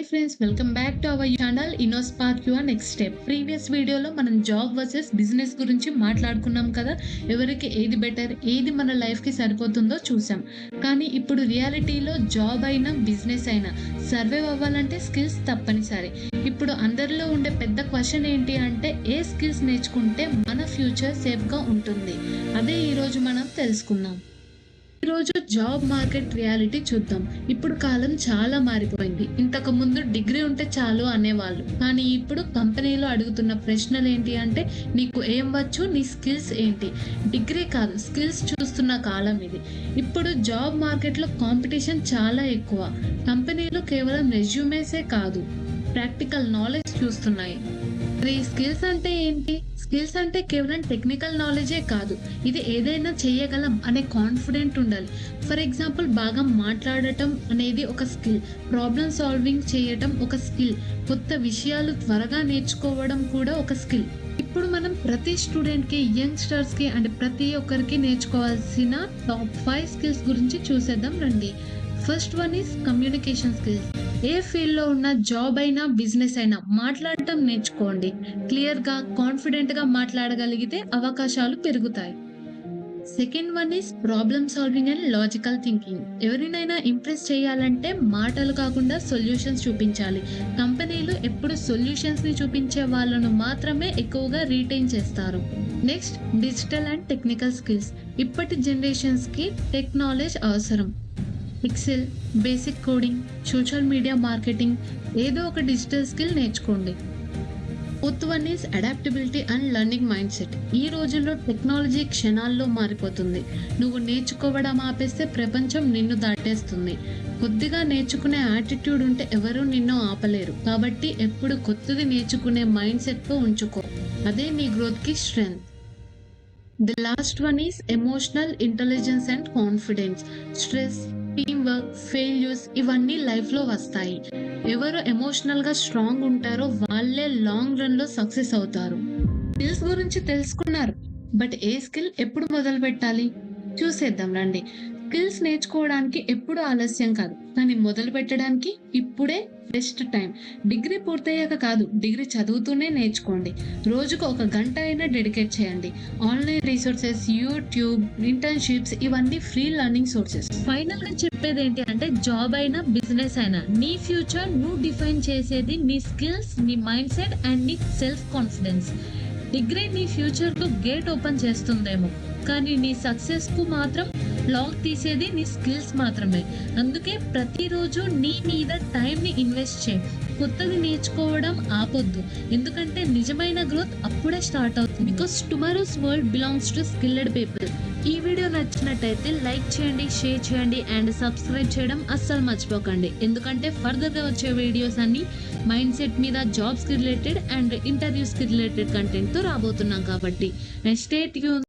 Friends, welcome back to our channel Innospark your next step. Previous వీడియోలో మనం job versus business గురించి మాట్లాడుకున్నాం కదా. ఎవరికి ఏది బెటర్, ఏది మన లైఫ్కి సరిపోతుందో చూసాం. కానీ ఇప్పుడు రియాలిటీలో జాబ్ అయినా బిజినెస్ అయినా సర్వైవ్ అవ్వాలంటే స్కిల్స్ తప్పనిసరి. ఇప్పుడు అందరిలో ఉండే పెద్ద క్వశ్చన్ ఏంటి అంటే ఏ స్కిల్స్ నేర్చుకుంటే మన ఫ్యూచర్ సేఫ్గా ఉంటుంది. అదే ఈరోజు మనం తెలుసుకుందాం. ఈరోజు జాబ్ మార్కెట్ రియాలిటీ చూద్దాం. ఇప్పుడు కాలం చాలా మారిపోయింది. ఇంతకు ముందు డిగ్రీ ఉంటే చాలు అనేవాళ్ళు, కానీ ఇప్పుడు కంపెనీలో అడుగుతున్న ప్రశ్నలు ఏంటి అంటే నీకు ఏం వచ్చు, నీ స్కిల్స్ ఏంటి. డిగ్రీ కాదు, స్కిల్స్ చూస్తున్న కాలం ఇది. ఇప్పుడు జాబ్ మార్కెట్లో కాంపిటీషన్ చాలా ఎక్కువ. కంపెనీలు కేవలం రెజ్యూమేసే కాదు, ప్రాక్టికల్ నాలెడ్జ్ చూస్తున్నాయి. మరి స్కిల్స్ అంటే ఏంటి? స్కిల్స్ అంటే కేవలం టెక్నికల్ నాలెడ్జే కాదు, ఇది ఏదైనా చేయగలం అనే కాన్ఫిడెంట్ ఉండాలి. ఫర్ ఎగ్జాంపుల్, బాగా మాట్లాడటం అనేది ఒక స్కిల్, ప్రాబ్లమ్ సాల్వింగ్ చేయటం ఒక స్కిల్, కొత్త విషయాలు త్వరగా నేర్చుకోవడం కూడా ఒక స్కిల్. ఇప్పుడు మనం ప్రతి స్టూడెంట్కి, యంగ్స్టర్స్కి అండ్ ప్రతి ఒక్కరికి నేర్చుకోవాల్సిన టాప్ 5 స్కిల్స్ గురించి చూసేద్దాం రండి. First one is communication skills. ఏ ఫీల్డ్లో ఉన్న జాబ్ అయినా బిజినెస్ అయినా మాట్లాడటం నేర్చుకోండి. క్లియర్గా, కాన్ఫిడెంట్గా మాట్లాడగలిగితే అవకాశాలు పెరుగుతాయి. Second one is problem solving and logical thinking. ఎవరినైనా ఇంప్రెస్ చేయాలంటే మాటలు కాకుండా సొల్యూషన్స్ చూపించాలి. కంపెనీలు ఎప్పుడు సొల్యూషన్స్ని చూపించే వాళ్ళను మాత్రమే ఎక్కువగా రీటైన్ చేస్తారు. Next, digital and technical skills. ఇప్పటి జనరేషన్స్కి టెక్ నాలెడ్జ్ అవసరం. Excel, basic coding, social media marketing, ఏదో ఒక డిజిటల్ స్కిల్ నేర్చుకోండి. Fourth one is adaptability and learning mindset. ఈ రోజుల్లో టెక్నాలజీ క్షణాల్లో మారిపోతుంది. నువ్వు నేర్చుకోవడం ఆపేస్తే ప్రపంచం నిన్ను దాటేస్తుంది. కొద్దిగా నేర్చుకునే యాటిట్యూడ్ ఉంటే ఎవరూ నిన్ను ఆపలేరు. కాబట్టి ఎప్పుడు కొత్తది నేర్చుకునే మైండ్ సెట్తో ఉంచుకో. అదే నీ గ్రోత్కి strength. The last one is emotional intelligence and confidence. Stress, team work, failures ఇవన్నీ లైఫ్లో వస్తాయి. ఎవరు ఎమోషనల్గా స్ట్రాంగ్ ఉంటారో వాళ్ళే లాంగ్ రన్లో సక్సెస్ అవుతారు. స్కిల్స్ గురించి తెలుసుకున్నారు, బట్ ఏ స్కిల్ ఎప్పుడు మొదలు పెట్టాలి చూసేద్దాం రండి. స్కిల్స్ నేర్చుకోవడానికి ఎప్పుడు ఆలస్యం కాదు, కానీ మొదలు పెట్టడానికి ఇప్పుడే బెస్ట్ టైం. డిగ్రీ పూర్తయ్యాక కాదు, డిగ్రీ చదువుతూనే నేర్చుకోండి. రోజుకు 1 గంట అయినా డెడికేట్ చేయండి. ఆన్లైన్ రీసోర్సెస్, యూట్యూబ్, ఇంటర్న్షిప్స్ ఇవన్నీ ఫ్రీ లెర్నింగ్ సోర్సెస్. ఫైనల్ గా చెప్పేది ఏంటి అంటే జాబ్ అయినా బిజినెస్ అయినా నీ ఫ్యూచర్ నువ్వు డిఫైన్ చేసేది నీ స్కిల్స్, నీ మైండ్ సెట్ అండ్ నీ సెల్ఫ్ కాన్ఫిడెన్స్. డిగ్రీ నీ ఫ్యూచర్ కు గేట్ ఓపెన్ చేస్తుందేమో, కానీ నీ సక్సెస్ కు మాత్రం లాక్ తీసేది నీ స్కిల్స్ మాత్రమే. అందుకే ప్రతిరోజు నీ మీద టైంని ఇన్వెస్ట్ చేయి. కొత్తది నేర్చుకోవడం ఆపొద్దు, ఎందుకంటే నిజమైన గ్రోత్ అప్పుడే స్టార్ట్ అవుతుంది. Because tomorrow's world belongs to skilled people. ఈ వీడియో నచ్చినట్టయితే లైక్ చేయండి, షేర్ చేయండి అండ్ సబ్స్క్రైబ్ చేయడం అస్సలు మర్చిపోకండి. ఎందుకంటే ఫర్దర్గా వచ్చే వీడియోస్ అన్ని మైండ్ సెట్ మీద, జాబ్స్కి రిలేటెడ్ అండ్ ఇంటర్వ్యూస్కి రిలేటెడ్ కంటెంట్తో రాబోతున్నాం కాబట్టి. And stay tune.